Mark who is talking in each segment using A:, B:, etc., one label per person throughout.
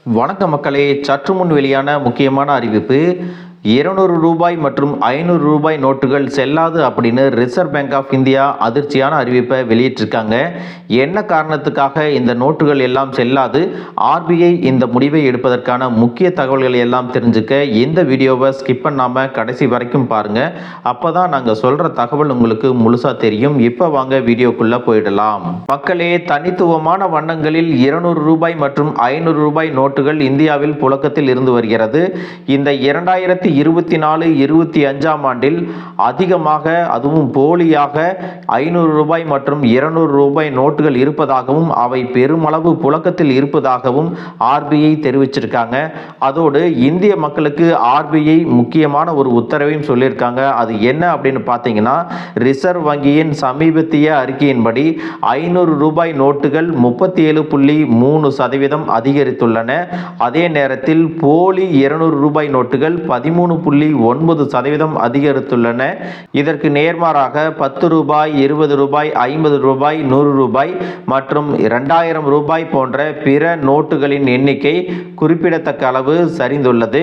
A: வணக்க மக்களே, சற்று முன் வெளியான முக்கியமான அறிவிப்பு. 200 ரூபாய் மற்றும் 500 ரூபாய் நோட்டுகள் செல்லாது அப்படின்னு ரிசர்வ் பேங்க் ஆஃப் இந்தியா அதிர்ச்சியான அறிவிப்பை வெளியிட்டிருக்காங்க. என்ன காரணத்துக்காக இந்த நோட்டுகள் எல்லாம் செல்லாது, ஆர்பிஐ இந்த முடிவை எடுப்பதற்கான முக்கிய தகவல்களை எல்லாம் தெரிஞ்சுக்க இந்த வீடியோவை ஸ்கிப் பண்ணாமல் கடைசி வரைக்கும் பாருங்கள். அப்போ தான் நாங்கள் சொல்கிற தகவல் உங்களுக்கு முழுசாக தெரியும். இப்போ வாங்க வீடியோக்குள்ளே போயிடலாம். மக்களே, தனித்துவமான வண்ணங்களில் 200 ரூபாய் மற்றும் 500 ரூபாய் நோட்டுகள் இந்தியாவில் புழக்கத்தில் இருந்து வருகிறது. இந்த 2024-25 ஆண்டில் அதிகமாக, அதுவும் போலியாக 500 ரூபாய் மற்றும் 200 ரூபாய் நோட்டுகள் இருப்பதாகவும் அவை பெருமளவு புழக்கத்தில் இருப்பதாகவும் ஆர்பிஐ தெரிவிச்சிருக்காங்க. அதோடு இந்திய மக்களுக்கு ஆர்பிஐ முக்கியமான ஒரு உத்தரவையும் சொல்லியிருக்காங்க. அது என்ன அப்படின்னு பார்த்தீங்கன்னா, ரிசர்வ் வங்கியின் சமீபத்திய அறிக்கையின்படி 500 ரூபாய் நோட்டுகள் 37.3% அதிகரித்துள்ளன. அதே நேரத்தில் போலி 200 ரூபாய் நோட்டுகள் 13.9% அதிகரித்துள்ளன. இதற்கு நேர்மாறாக 10 ரூபாய், 20 ரூபாய், 50 ரூபாய், 100 ரூபாய் மற்றும் 2000 ரூபாய் போன்ற பிற நோட்டுகளின் எண்ணிக்கை குறிப்பிடத்தக்க அளவு சரிந்துள்ளது.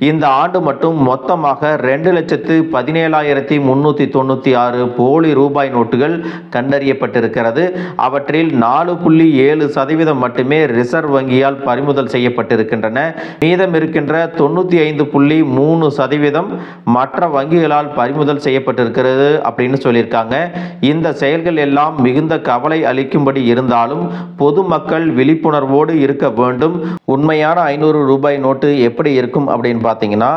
A: இந்த ஆண்டு மட்டும் மொத்தமாக 2,17,396 போலி ரூபாய் நோட்டுகள் கண்டறியப்பட்டிருக்கிறது. அவற்றில் 4.7% மட்டுமே ரிசர்வ் வங்கியால் பறிமுதல் செய்யப்பட்டிருக்கின்றன. மீதம் இருக்கின்ற 95.3% மற்ற வங்கிகளால் பறிமுதல் செய்யப்பட்டிருக்கிறது அப்படின்னு சொல்லியிருக்காங்க. இந்த செயல்கள் எல்லாம் மிகுந்த கவலை அளிக்கும்படி இருந்தாலும் பொதுமக்கள் விழிப்புணர்வோடு இருக்க வேண்டும். உண்மையான 500 ரூபாய் நோட்டு எப்படி இருக்கும் அப்படின்னு பார்த்தீங்கன்னா,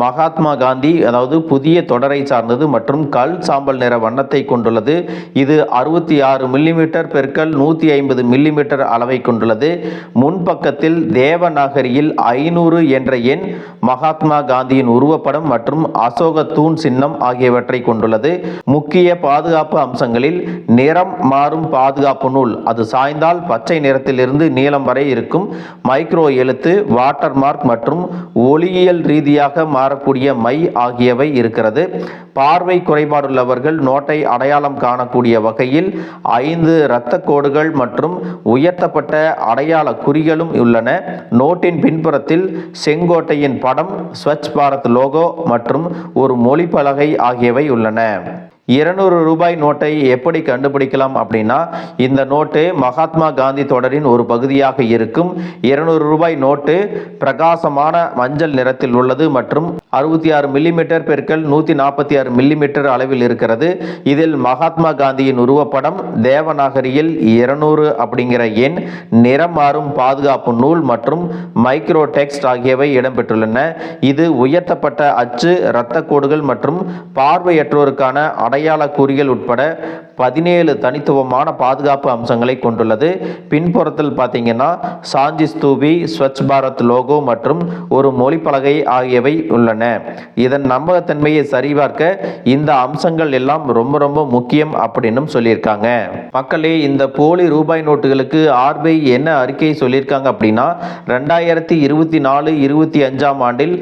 A: மகாத்மா காந்தி, அதாவது புதிய தொடரை சார்ந்தது மற்றும் கல் சாம்பல் நிற வண்ணத்தை கொண்டுள்ளது. இது 66 மில்லிமீட்டர் பெருக்கல் 150 மில்லிமீட்டர் அளவை கொண்டுள்ளது. முன்பக்கத்தில் தேவநாகரியில் 500 என்ற எண், மகாத்மா காந்தியின் உருவப்படம் மற்றும் அசோக தூண் சின்னம் ஆகியவற்றை கொண்டுள்ளது. முக்கிய பாதுகாப்பு அம்சங்களில் நிறம் மாறும் பாதுகாப்பு நூல், அது சாய்ந்தால் பச்சை நிறத்திலிருந்து நீலம் வரை இருக்கும். மைக்ரோ எழுத்து, வாட்டர் மார்க் மற்றும் ஒளியியல் ரீதியாக மாறக்கூடிய மை ஆகியவை இருக்கிறது. பார்வை குறைபாடுள்ளவர்கள் நோட்டை அடையாளம் காணக்கூடிய வகையில் 5 இரத்த கோடுகள் மற்றும் உயர்த்தப்பட்ட அடையாள குறிகளும் உள்ளன. நோட்டின் பின்புறத்தில் செங்கோட்டையின் படம், ஸ்வச் பாரத் லோகோ மற்றும் ஒரு மொழி பலகை ஆகியவை உள்ளன. 200 ரூபாய் நோட்டை எப்படி கண்டுபிடிக்கலாம் அப்படின்னா, இந்த நோட்டு மகாத்மா காந்தி தொடரின் ஒரு பகுதியாக இருக்கும். 200 ரூபாய் நோட்டு பிரகாசமான மஞ்சள் நிறத்தில் உள்ளது மற்றும் 66 மில்லிமீட்டர் பெருக்கல் 146 மில்லிமீட்டர் அளவில் இருக்கிறது. இதில் மகாத்மா காந்தியின் உருவப்படம், தேவநாகரியில் 200 அப்படிங்கிற எண், நிறம் மாறும் பாதுகாப்பு நூல் மற்றும் மைக்ரோ டெக்ஸ்ட் ஆகியவை இடம்பெற்றுள்ளன. இது உயர்த்தப்பட்ட அச்சு, இரத்த கோடுகள் மற்றும் பார்வையற்றோருக்கான அடையாள குறிகள் உட்பட 17 தனித்துவமான பாதுகாப்பு அம்சங்களை கொண்டுள்ளது. பின்புறத்தில் பார்த்தீங்கன்னா சாஞ்சி ஸ்தூபி, ஸ்வச் பாரத் லோகோ மற்றும் ஒரு மொழி பலகை ஆகியவை உள்ளன. இதன் நம்பகத்தன்மையை சரிபார்க்க இந்த அம்சங்கள் எல்லாம் ரொம்ப ரொம்ப முக்கியம் அப்படின்னு சொல்லியிருக்காங்க. மக்களே, இந்த போலி ரூபாய் நோட்டுகளுக்கு ஆர்பிஐ என்ன அறிக்கை சொல்லியிருக்காங்க அப்படின்னா, 2024-25 ஆண்டில்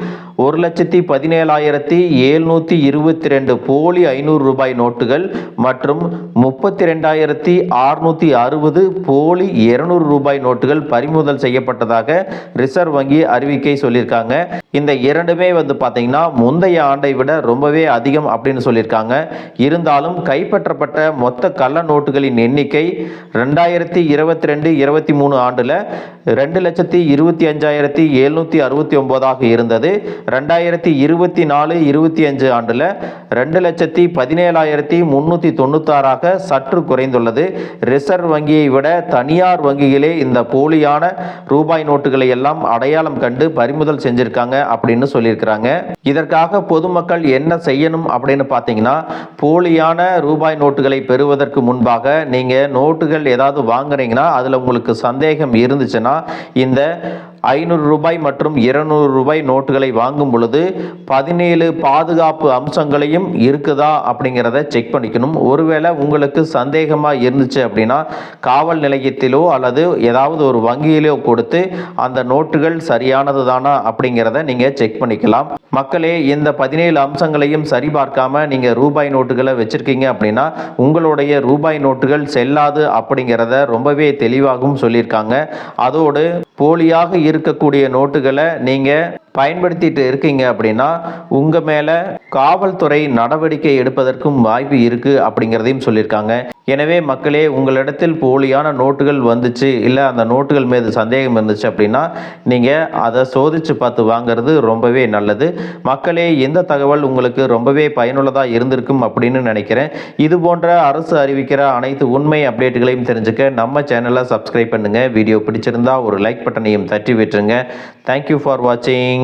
A: 1,17,722 போலி 500 ரூபாய் நோட்டுகள் மற்றும் 32,660 போலி 200 ரூபாய் நோட்டுகள் பறிமுதல் செய்யப்பட்டதாக ரிசர்வ் வங்கி அறிவிக்கை சொல்லியிருக்காங்க. இந்த இரண்டுமே பார்த்தீங்கன்னா முந்தைய ஆண்டை விட ரொம்பவே அதிகம் அப்படின்னு சொல்லியிருக்காங்க. இருந்தாலும் கைப்பற்றப்பட்ட மொத்த கள்ள நோட்டுகளின் எண்ணிக்கை 2022-23 ஆண்டில் 2,25,769 இருந்தது. 2024-25 ஆண்டில் 2,17,396 சற்று குறைந்துள்ளது. ரிசர்வ் வங்கியை விட தனியார் வங்கிகளே இந்த போலியான ரூபாய் நோட்டுகளை எல்லாம் அடையாளம் கண்டு பறிமுதல் செஞ்சிருக்காங்க அப்படின்னு சொல்லியிருக்கிறாங்க. இதற்காக பொதுமக்கள் என்ன செய்யணும் அப்படின்னு பார்த்தீங்கன்னா, போலியான ரூபாய் நோட்டுகளை பெறுவதற்கு முன்பாக நீங்கள் நோட்டுகள் ஏதாவது வாங்குறீங்கன்னா, அதில் உங்களுக்கு சந்தேகம் இருந்துச்சுன்னா இந்த 500 ரூபாய் மற்றும் 200 ரூபாய் நோட்டுகளை வாங்கும் பொழுது 17 பாதுகாப்பு அம்சங்களையும் இருக்குதா அப்படிங்கிறத செக் பண்ணிக்கணும். ஒருவேளை உங்களுக்கு சந்தேகமாக இருந்துச்சு அப்படின்னா காவல் நிலையத்திலோ அல்லது ஏதாவது ஒரு வங்கியிலோ கொடுத்து அந்த நோட்டுகள் சரியானது தானா அப்படிங்கிறத நீங்கள் செக் பண்ணிக்கலாம். மக்களே, இந்த 17 அம்சங்களையும் சரிபார்க்காம நீங்கள் ரூபாய் நோட்டுகளை வச்சிருக்கீங்க அப்படின்னா உங்களுடைய ரூபாய் நோட்டுகள் செல்லாது அப்படிங்கிறத ரொம்பவே தெளிவாகவும் சொல்லியிருக்காங்க. அதோடு போலியாக இருக்கக்கூடிய நோட்டுகளை நீங்கள் பயன்படுத்திட்டு இருக்கீங்க அப்படின்னா உங்கள் மேலே காவல்துறை நடவடிக்கை எடுப்பதற்கும் வாய்ப்பு இருக்குது அப்படிங்கிறதையும் சொல்லியிருக்காங்க. எனவே மக்களே, உங்களிடத்தில் போலியான நோட்டுகள் வந்துச்சு, இல்லை அந்த நோட்டுகள் மீது சந்தேகம் இருந்துச்சு அப்படின்னா நீங்கள் அதை சோதித்து பார்த்து வாங்கிறது ரொம்பவே நல்லது. மக்களே, இந்த தகவல் உங்களுக்கு ரொம்பவே பயனுள்ளதாக இருந்திருக்கும் அப்படின்னு நினைக்கிறேன். இது போன்ற அரசு அறிவிக்கிற அனைத்து உண்மை அப்டேட்டுகளையும் தெரிஞ்சுக்க நம்ம சேனலை சப்ஸ்கிரைப் பண்ணுங்கள். வீடியோ பிடிச்சிருந்தா ஒரு லைக் பட்டனையும் தட்டி விட்டுருங்க. தேங்க்யூ ஃபார் வாட்சிங்.